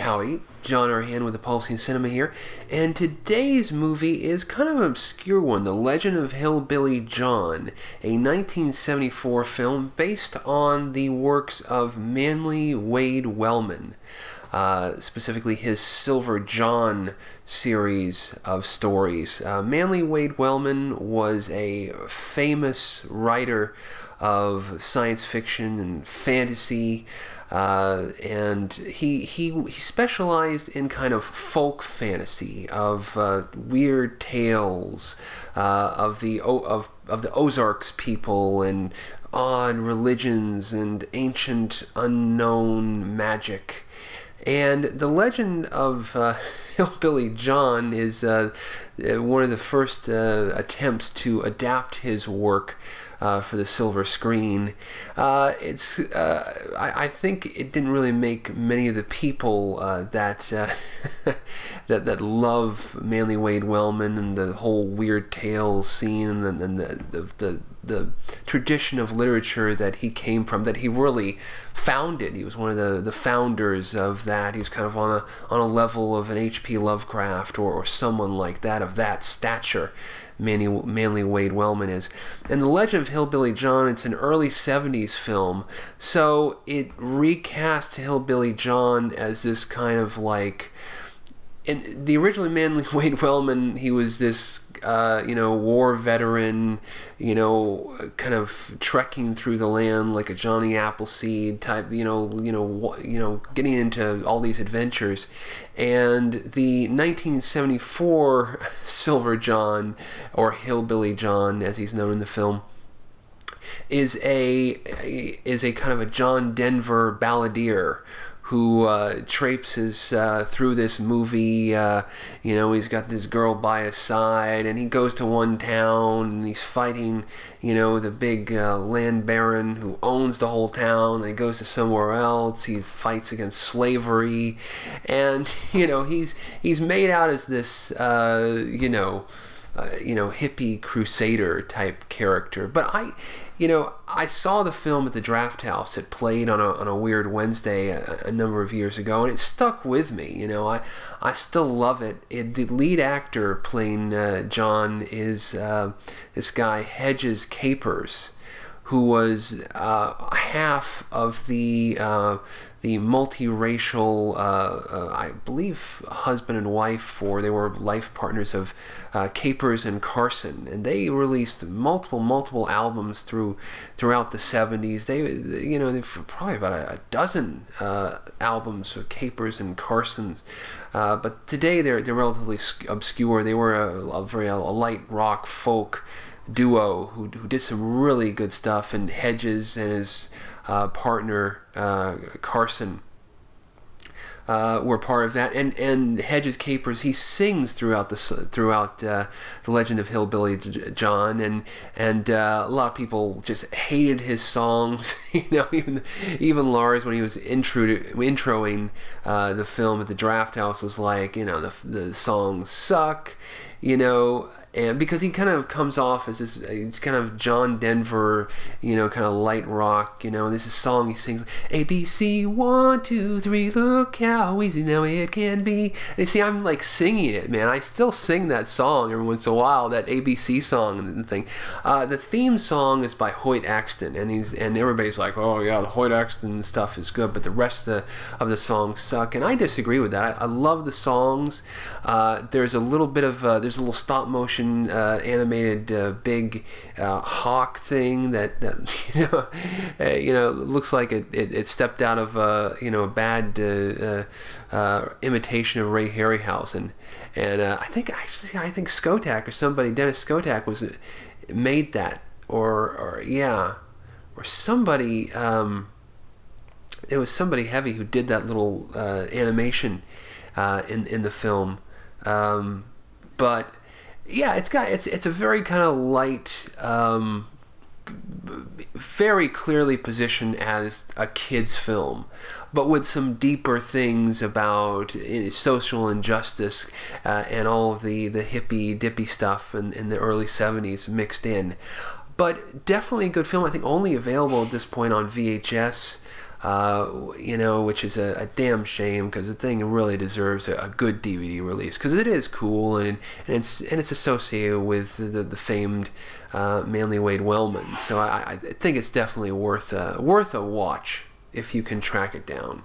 Howdy, John Arhan with the Pulsing Cinema here, and today's movie is kind of an obscure one, The Legend of Hillbilly John, a 1974 film based on the works of Manly Wade Wellman, specifically his Silver John series of stories. Manly Wade Wellman was a famous writer of science fiction and fantasy, and he specialized in kind of folk fantasy, of weird tales of the Ozarks people and odd religions and ancient unknown magic. And the legend of Hillbilly John is one of the first attempts to adapt his work for the silver screen. I think it didn't really make many of the people that love Manly Wade Wellman and the whole weird tales scene and the tradition of literature that he came from, that he really founded. He was one of the founders of that. He's kind of on a level of an H.P. Lovecraft or someone like that, of that stature. Manly Wade Wellman is. And The Legend of Hillbilly John, it's an early 70s film, so it recast Hillbilly John as this kind of like, in the originally Manly Wade Wellman, he was this war veteran, kind of trekking through the land like a Johnny Appleseed type, getting into all these adventures. And the 1974 Silver John, or Hillbilly John as he's known in the film, is a kind of a John Denver balladeer who traipses through this movie. He's got this girl by his side, and he goes to one town, and he's fighting, the big land baron who owns the whole town. And he goes to somewhere else. He fights against slavery, and he's made out as this hippie crusader type character. But I saw the film at the Draft House. It played on a weird Wednesday a number of years ago, and it stuck with me. I still love it. The lead actor playing John is this guy Hedges Capers, who was half of the multiracial, I believe, husband and wife, or they were life partners of Capers and Carson, and they released multiple albums throughout the 70s. They've probably about a dozen albums of Capers and Carsons, but today they're relatively obscure. They were a light rock folk duo who did some really good stuff, and Hedges and his partner Carson were part of that, and Hedges Capers, he sings throughout the Legend of Hillbilly John, and a lot of people just hated his songs. Even Lars, when he was introing the film at the Draft House, was like, the songs suck, and because he kind of comes off as this kind of John Denver, kind of light rock, and there's a song he sings, ABC 1, 2, 3, look how easy now it can be. And you see, I'm like singing it, man. I still sing that song every once in a while, that ABC song and thing. The theme song is by Hoyt Axton, and everybody's like, oh yeah, the Hoyt Axton stuff is good, but the rest of the songs suck, and I disagree with that. I love the songs. There's a little bit of there's a little stop motion animated big hawk thing that looks like it stepped out of a bad imitation of Ray Harryhausen, and I think Skotak or somebody, Dennis Skotak, made that, or somebody, it was somebody heavy who did that little animation in the film, but yeah, it's a very kind of light, very clearly positioned as a kid's film, but with some deeper things about social injustice and all of the hippy dippy stuff in the early 70s mixed in. But definitely a good film. I think only available at this point on VHS. you know, which is a damn shame because the thing really deserves a good DVD release because it is cool and it's associated with the famed Manly Wade Wellman. So I think it's definitely worth a watch if you can track it down.